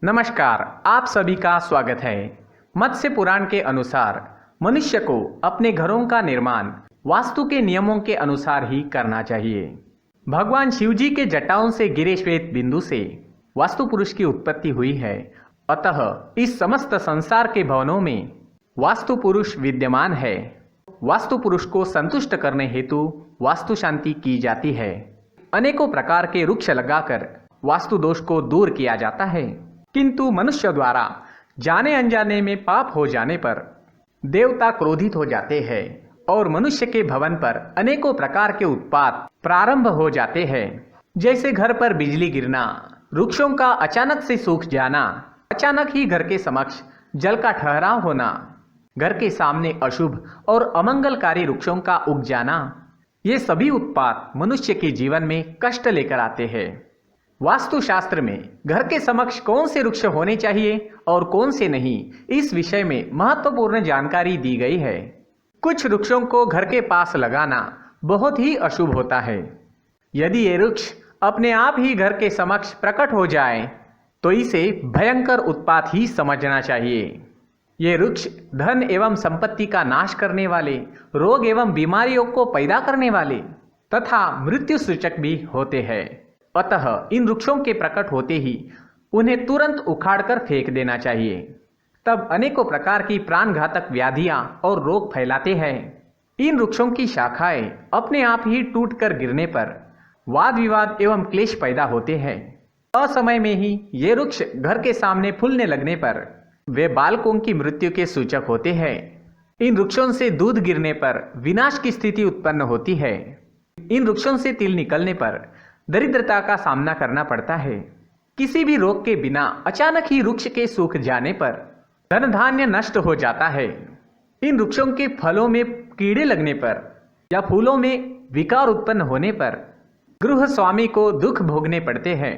नमस्कार, आप सभी का स्वागत है। मत्स्य पुराण के अनुसार मनुष्य को अपने घरों का निर्माण वास्तु के नियमों के अनुसार ही करना चाहिए। भगवान शिव जी के जटाओं से गिरे श्वेत बिंदु से वास्तु पुरुष की उत्पत्ति हुई है। अतः इस समस्त संसार के भवनों में वास्तु पुरुष विद्यमान है। वास्तु पुरुष को संतुष्ट करने हेतु वास्तु शांति की जाती है। अनेकों प्रकार के वृक्ष लगाकर वास्तु दोष को दूर किया जाता है, किंतु मनुष्य द्वारा जाने अनजाने में पाप हो जाने पर देवता क्रोधित हो जाते हैं और मनुष्य के भवन पर अनेकों प्रकार के उत्पात प्रारंभ हो जाते हैं, जैसे घर पर बिजली गिरना, वृक्षों का अचानक से सूख जाना, अचानक ही घर के समक्ष जल का ठहराव होना, घर के सामने अशुभ और अमंगलकारी वृक्षों का उग जाना। ये सभी उत्पात मनुष्य के जीवन में कष्ट लेकर आते हैं। वास्तुशास्त्र में घर के समक्ष कौन से वृक्ष होने चाहिए और कौन से नहीं, इस विषय में महत्वपूर्ण जानकारी दी गई है। कुछ वृक्षों को घर के पास लगाना बहुत ही अशुभ होता है। यदि ये वृक्ष अपने आप ही घर के समक्ष प्रकट हो जाए तो इसे भयंकर उत्पात ही समझना चाहिए। ये वृक्ष धन एवं संपत्ति का नाश करने वाले, रोग एवं बीमारियों को पैदा करने वाले तथा मृत्यु सूचक भी होते हैं। अतः इन वृक्षों के प्रकट होते ही उन्हें तुरंत उखाड़कर फेंक देना चाहिए। तब अनेकों प्रकार की प्राणघातक व्याधियां और रोग फैलाते हैं। इन वृक्षों की शाखाएं अपने आप ही टूटकर गिरने पर वाद विवाद एवं क्लेश पैदा होते हैं। असमय में ही ये वृक्ष घर के सामने फूलने लगने पर वे बालकों की मृत्यु के सूचक होते हैं। इन वृक्षों से दूध गिरने पर विनाश की स्थिति उत्पन्न होती है। इन वृक्षों से तिल निकलने पर दरिद्रता का सामना करना पड़ता है। किसी भी रोग के बिना अचानक ही वृक्ष के सूख जाने पर धन धान्य नष्ट हो जाता है। इन वृक्षों के फलों में कीड़े लगने पर या फूलों में विकार उत्पन्न होने पर गृह स्वामी को दुख भोगने पड़ते हैं।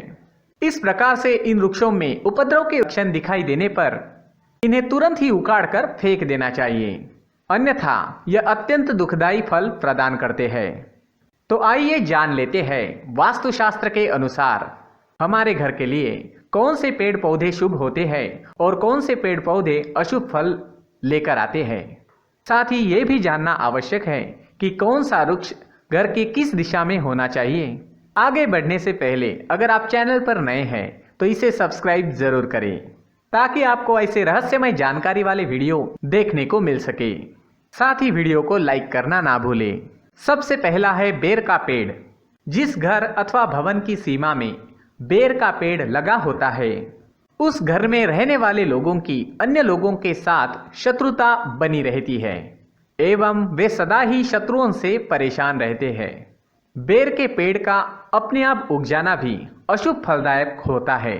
इस प्रकार से इन वृक्षों में उपद्रव के लक्षण दिखाई देने पर इन्हें तुरंत ही उखाड़ कर फेंक देना चाहिए, अन्यथा यह अत्यंत दुखदायी फल प्रदान करते हैं। तो आइए जान लेते हैं वास्तुशास्त्र के अनुसार हमारे घर के लिए कौन से पेड़ पौधे शुभ होते हैं और कौन से पेड़ पौधे अशुभ फल लेकर आते हैं। साथ ही ये भी जानना आवश्यक है कि कौन सा वृक्ष घर की किस दिशा में होना चाहिए। आगे बढ़ने से पहले अगर आप चैनल पर नए हैं तो इसे सब्सक्राइब जरूर करें, ताकि आपको ऐसे रहस्यमय जानकारी वाले वीडियो देखने को मिल सके। साथ ही वीडियो को लाइक करना ना भूलें। सबसे पहला है बेर का पेड़। जिस घर अथवा भवन की सीमा में बेर का पेड़ लगा होता है, उस घर में रहने वाले लोगों की अन्य लोगों के साथ शत्रुता बनी रहती है एवं वे सदा ही शत्रुओं से परेशान रहते हैं। बेर के पेड़ का अपने आप उग जाना भी अशुभ फलदायक होता है।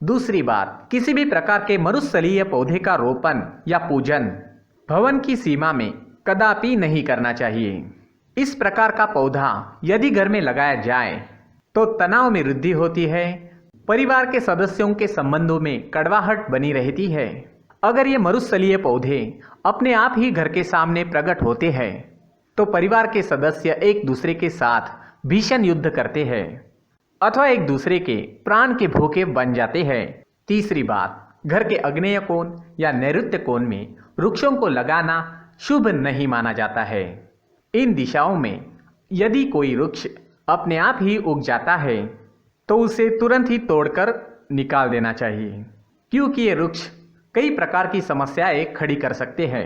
दूसरी बात, किसी भी प्रकार के मरुस्थलीय पौधे का रोपण या पूजन भवन की सीमा में कदापि नहीं करना चाहिए। इस प्रकार का पौधा यदि घर में लगाया जाए तो तनाव में वृद्धि होती है, परिवार के सदस्यों के संबंधों में कड़वाहट बनी रहती है। अगर ये मरुस्थलीय पौधे अपने आप ही घर के सामने प्रकट होते हैं तो परिवार के सदस्य एक दूसरे के साथ भीषण युद्ध करते हैं अथवा एक दूसरे के प्राण के भूखे बन जाते हैं। तीसरी बात, घर के आग्नेय कोण या नैऋत्य कोण में वृक्षों को लगाना शुभ नहीं माना जाता है। इन दिशाओं में यदि कोई वृक्ष अपने आप ही उग जाता है तो उसे तुरंत ही तोड़कर निकाल देना चाहिए, क्योंकि ये वृक्ष कई प्रकार की समस्याएं खड़ी कर सकते हैं।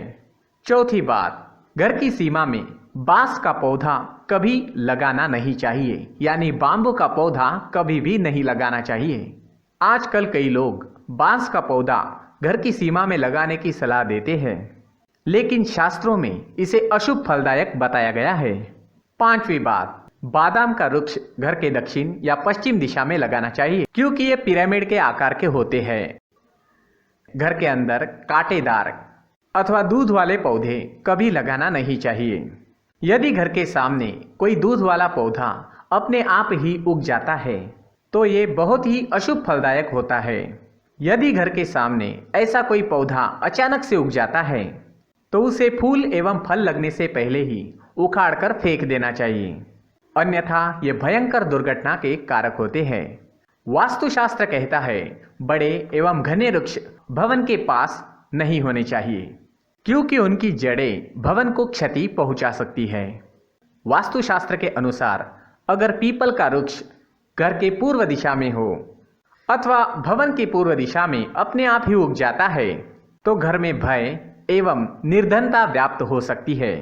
चौथी बात, घर की सीमा में बांस का पौधा कभी लगाना नहीं चाहिए, यानी बाम्बू का पौधा कभी भी नहीं लगाना चाहिए। आजकल कई लोग बांस का पौधा घर की सीमा में लगाने की सलाह देते हैं, लेकिन शास्त्रों में इसे अशुभ फलदायक बताया गया है। पांचवी बात, बादाम का वृक्ष घर के दक्षिण या पश्चिम दिशा में लगाना चाहिए, क्योंकि ये पिरामिड के आकार के होते हैं। घर के अंदर कांटेदार अथवा दूध वाले पौधे कभी लगाना नहीं चाहिए। यदि घर के सामने कोई दूध वाला पौधा अपने आप ही उग जाता है तो ये बहुत ही अशुभ फलदायक होता है। यदि घर के सामने ऐसा कोई पौधा अचानक से उग जाता है तो उसे फूल एवं फल लगने से पहले ही उखाड़कर फेंक देना चाहिए, अन्यथा ये भयंकर दुर्घटना के कारक होते हैं। वास्तुशास्त्र कहता है बड़े एवं घने वृक्ष भवन के पास नहीं होने चाहिए, क्योंकि उनकी जड़ें भवन को क्षति पहुंचा सकती है। वास्तुशास्त्र के अनुसार अगर पीपल का वृक्ष घर के पूर्व दिशा में हो अथवा भवन के पूर्व दिशा में अपने आप ही उग जाता है तो घर में भय एवं निर्धनता व्याप्त हो सकती है।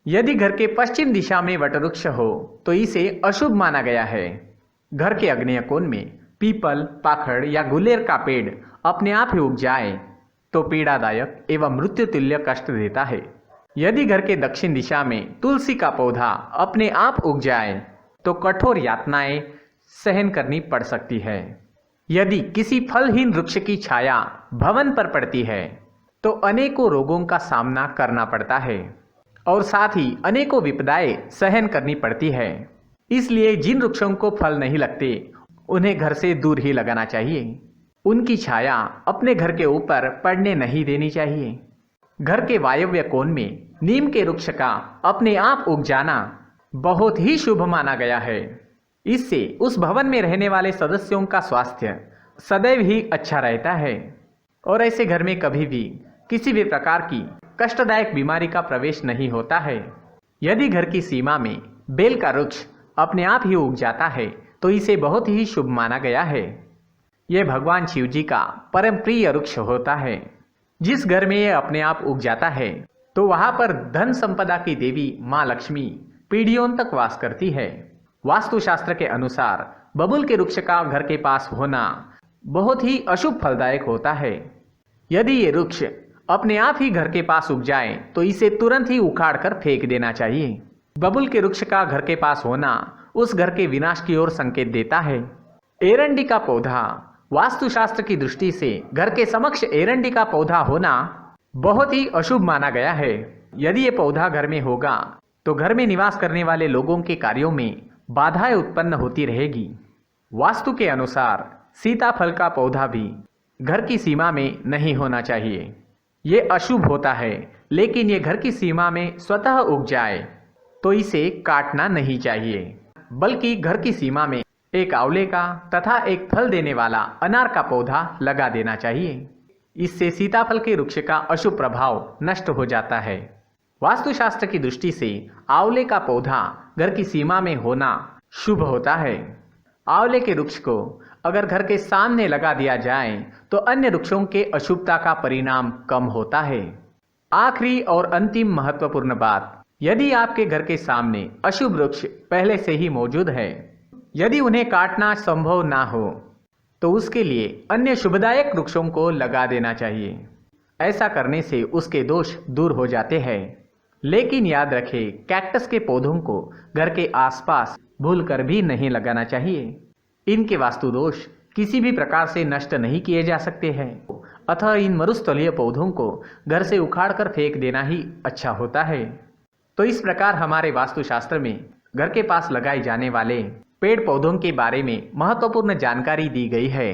यदि घर के पश्चिम दिशा में वटवृक्ष हो तो इसे अशुभ माना गया है। घर के आग्नेय कोण में पीपल, पाखड़ या गुलेर का पेड़ अपने आप ही उग जाए तो पीड़ादायक एवं मृत्युतुल्य कष्ट देता है। यदि घर के दक्षिण दिशा में तुलसी का पौधा अपने आप उग जाए तो कठोर यातनाएं सहन करनी पड़ सकती है। यदि किसी फलहीन वृक्ष की छाया भवन पर पड़ती है तो अनेकों रोगों का सामना करना पड़ता है और साथ ही अनेकों विपदाएं सहन करनी पड़ती है। इसलिए जिन वृक्षों को फल नहीं लगते उन्हें घर से दूर ही लगाना चाहिए। उनकी छाया अपने घर के ऊपर पड़ने नहीं देनी चाहिए। घर के वायव्य कोण में नीम के वृक्ष का अपने आप उग जाना बहुत ही शुभ माना गया है। इससे उस भवन में रहने वाले सदस्यों का स्वास्थ्य सदैव ही अच्छा रहता है और ऐसे घर में कभी भी किसी भी प्रकार की कष्टदायक बीमारी का प्रवेश नहीं होता है। यदि घर की सीमा में बेल का वृक्ष अपने आप ही उग जाता है तो इसे बहुत ही शुभ माना गया है। यह भगवान शिव जी का परम प्रिय वृक्ष होता है। जिस घर में यह अपने आप उग जाता है तो वहां पर धन संपदा की देवी माँ लक्ष्मी पीढ़ियों तक वास करती है। वास्तुशास्त्र के अनुसार बबूल के वृक्ष का घर के पास होना बहुत ही अशुभ फलदायक होता है। यदि ये वृक्ष अपने आप ही घर के पास उग जाए तो इसे तुरंत ही उखाड़ कर फेंक देना चाहिए। बबूल के वृक्ष का घर के पास होना उस घर के विनाश की ओर संकेत देता है। एरंडी का पौधा वास्तुशास्त्र की दृष्टि से घर के समक्ष एरंडी का पौधा होना बहुत ही अशुभ माना गया है। यदि ये पौधा घर में होगा तो घर में निवास करने वाले लोगों के कार्यों में बाधाएं उत्पन्न होती रहेगी। वास्तु के अनुसार सीताफल का पौधा भी घर की सीमा में नहीं होना चाहिए। ये अशुभ होता है, लेकिन ये घर की सीमा में स्वतः उग जाए तो इसे काटना नहीं चाहिए, बल्कि घर की सीमा में एक आंवले का तथा एक फल देने वाला अनार का पौधा लगा देना चाहिए। इससे सीताफल के वृक्ष का अशुभ प्रभाव नष्ट हो जाता है। वास्तुशास्त्र की दृष्टि से आंवले का पौधा घर की सीमा में होना शुभ होता है। आंवले के वृक्ष को अगर घर के सामने लगा दिया जाए तो अन्य वृक्षों के अशुभता का परिणाम कम होता है। आखिरी और अंतिम महत्वपूर्ण बात, यदि आपके घर के सामने अशुभ वृक्ष पहले से ही मौजूद है, यदि उन्हें काटना संभव ना हो तो उसके लिए अन्य शुभदायक वृक्षों को लगा देना चाहिए। ऐसा करने से उसके दोष दूर हो जाते हैं। लेकिन याद रखें, कैक्टस के पौधों को घर के आसपास भूलकर भी नहीं लगाना चाहिए। इनके वास्तु दोष किसी भी प्रकार से नष्ट नहीं किए जा सकते हैं, अतः इन मरुस्थलीय पौधों को घर से उखाड़ कर फेंक देना ही अच्छा होता है। तो इस प्रकार हमारे वास्तुशास्त्र में घर के पास लगाए जाने वाले पेड़ पौधों के बारे में महत्वपूर्ण जानकारी दी गई है।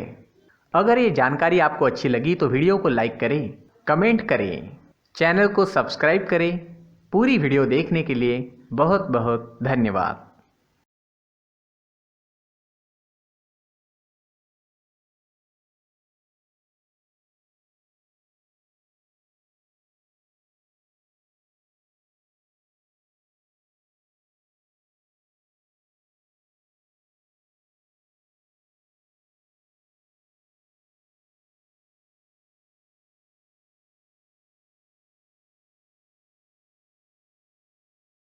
अगर ये जानकारी आपको अच्छी लगी तो वीडियो को लाइक करें, कमेंट करें, चैनल को सब्सक्राइब करें। पूरी वीडियो देखने के लिए बहुत बहुत धन्यवाद।